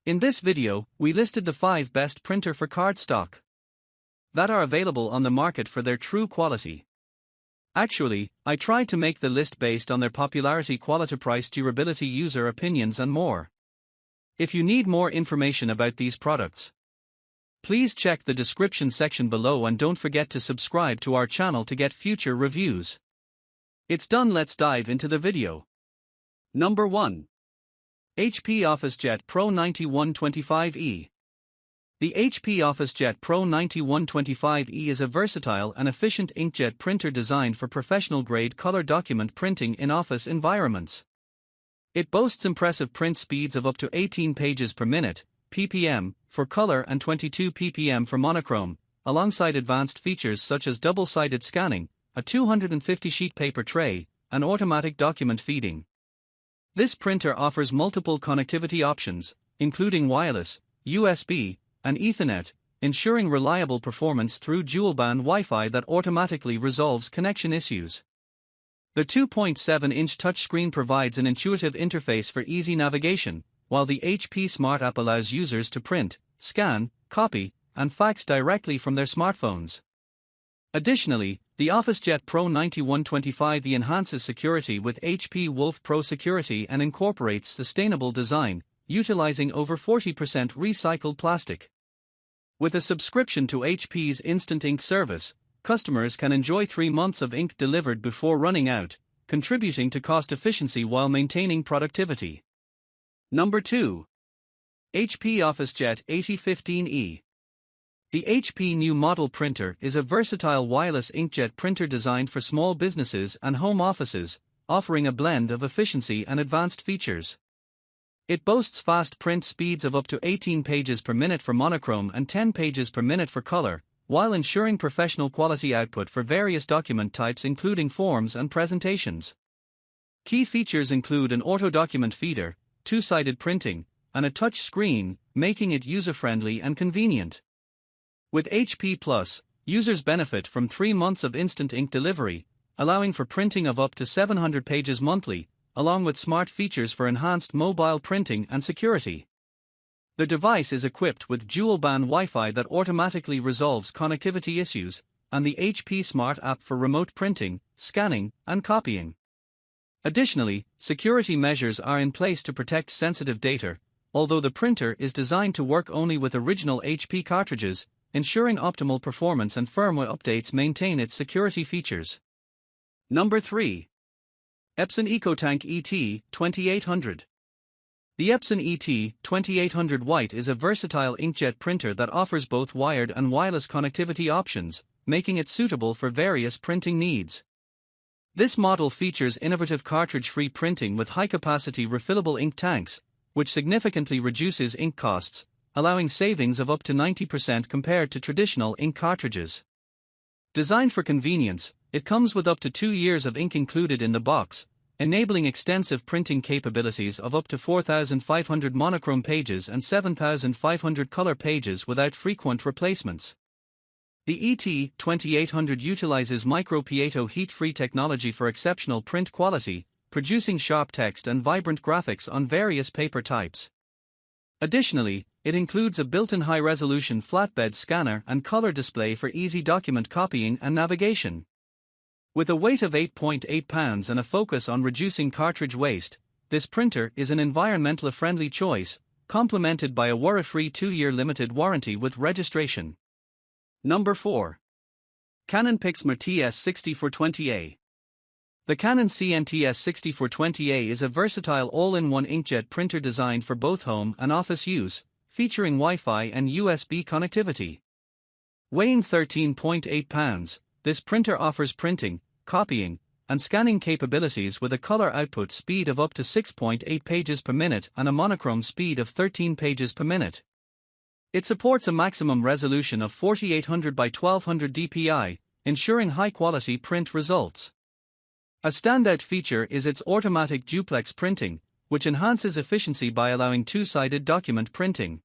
In this video, we listed the 5 best printer for cardstock that are available on the market for their true quality. Actually, I tried to make the list based on their popularity, quality, price, durability, user opinions and more. If you need more information about these products, please check the description section below and don't forget to subscribe to our channel to get future reviews. It's done, let's dive into the video. Number 1. HP OfficeJet Pro 9125E. The HP OfficeJet Pro 9125E is a versatile and efficient inkjet printer designed for professional-grade color document printing in office environments. It boasts impressive print speeds of up to 18 pages per minute, ppm, for color and 22 ppm for monochrome, alongside advanced features such as double-sided scanning, a 250-sheet paper tray, and automatic document feeding. This printer offers multiple connectivity options, including wireless, USB, and Ethernet, ensuring reliable performance through dual-band Wi-Fi that automatically resolves connection issues. The 2.7-inch touchscreen provides an intuitive interface for easy navigation, while the HP Smart App allows users to print, scan, copy, and fax directly from their smartphones. Additionally, the OfficeJet Pro 9125E enhances security with HP Wolf Pro Security and incorporates sustainable design, utilizing over 40% recycled plastic. With a subscription to HP's Instant Ink service, customers can enjoy 3 months of ink delivered before running out, contributing to cost efficiency while maintaining productivity. Number 2. HP OfficeJet 8015E. The HP New Model Printer is a versatile wireless inkjet printer designed for small businesses and home offices, offering a blend of efficiency and advanced features. It boasts fast print speeds of up to 18 pages per minute for monochrome and 10 pages per minute for color, while ensuring professional quality output for various document types including forms and presentations. Key features include an auto document feeder, two-sided printing, and a touch screen, making it user-friendly and convenient. With HP Plus, users benefit from 3 months of instant ink delivery, allowing for printing of up to 700 pages monthly, along with smart features for enhanced mobile printing and security. The device is equipped with dual-band Wi-Fi that automatically resolves connectivity issues, and the HP Smart App for remote printing, scanning, and copying. Additionally, security measures are in place to protect sensitive data, although the printer is designed to work only with original HP cartridges, ensuring optimal performance and firmware updates maintain its security features. Number 3. Epson EcoTank ET2800. The Epson ET2800 White is a versatile inkjet printer that offers both wired and wireless connectivity options, making it suitable for various printing needs. This model features innovative cartridge-free printing with high-capacity refillable ink tanks, which significantly reduces ink costs, allowing savings of up to 90% compared to traditional ink cartridges. Designed for convenience, it comes with up to 2 years of ink included in the box, enabling extensive printing capabilities of up to 4,500 monochrome pages and 7,500 color pages without frequent replacements. The ET2800 utilizes micro-piezo heat-free technology for exceptional print quality, producing sharp text and vibrant graphics on various paper types. Additionally, it includes a built-in high-resolution flatbed scanner and color display for easy document copying and navigation. With a weight of 8.8 pounds and a focus on reducing cartridge waste, this printer is an environmentally friendly choice, complemented by a worry-free 2-year limited warranty with registration. Number 4. Canon PIXMA TS6420A. The Canon CNTS6420A is a versatile all-in-one inkjet printer designed for both home and office use, featuring Wi-Fi and USB connectivity. Weighing 13.8 pounds, this printer offers printing, copying, and scanning capabilities with a color output speed of up to 6.8 pages per minute and a monochrome speed of 13 pages per minute. It supports a maximum resolution of 4800 by 1200 dpi, ensuring high-quality print results. A standout feature is its automatic duplex printing, which enhances efficiency by allowing two-sided document printing.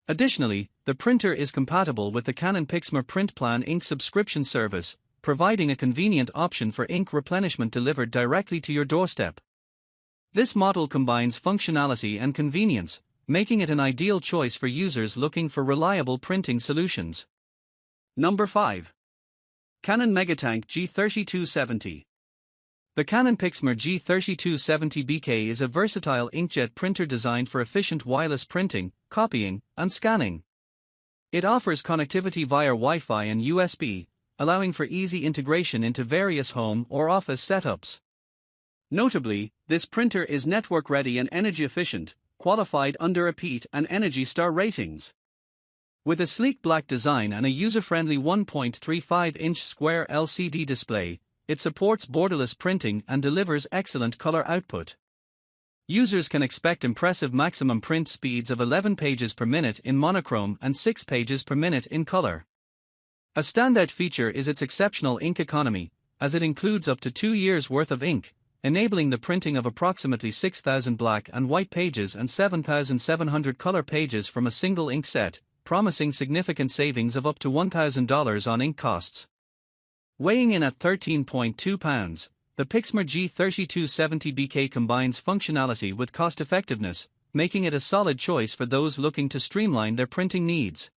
Additionally, the printer is compatible with the Canon PIXMA Print Plan ink subscription service, providing a convenient option for ink replenishment delivered directly to your doorstep. This model combines functionality and convenience, making it an ideal choice for users looking for reliable printing solutions. Number 5. Canon MegaTank G3270. The Canon PIXMA G3270BK is a versatile inkjet printer designed for efficient wireless printing, copying, and scanning. It offers connectivity via Wi-Fi and USB, allowing for easy integration into various home or office setups. Notably, this printer is network-ready and energy-efficient, qualified under EPEAT and Energy Star ratings. With a sleek black design and a user-friendly 1.35-inch square LCD display, it supports borderless printing and delivers excellent color output. Users can expect impressive maximum print speeds of 11 pages per minute in monochrome and 6 pages per minute in color. A standout feature is its exceptional ink economy, as it includes up to 2 years' worth of ink, enabling the printing of approximately 6,000 black and white pages and 7,700 color pages from a single ink set, promising significant savings of up to $1,000 on ink costs. Weighing in at 13.2 pounds, the PIXMA G3270BK combines functionality with cost-effectiveness, making it a solid choice for those looking to streamline their printing needs.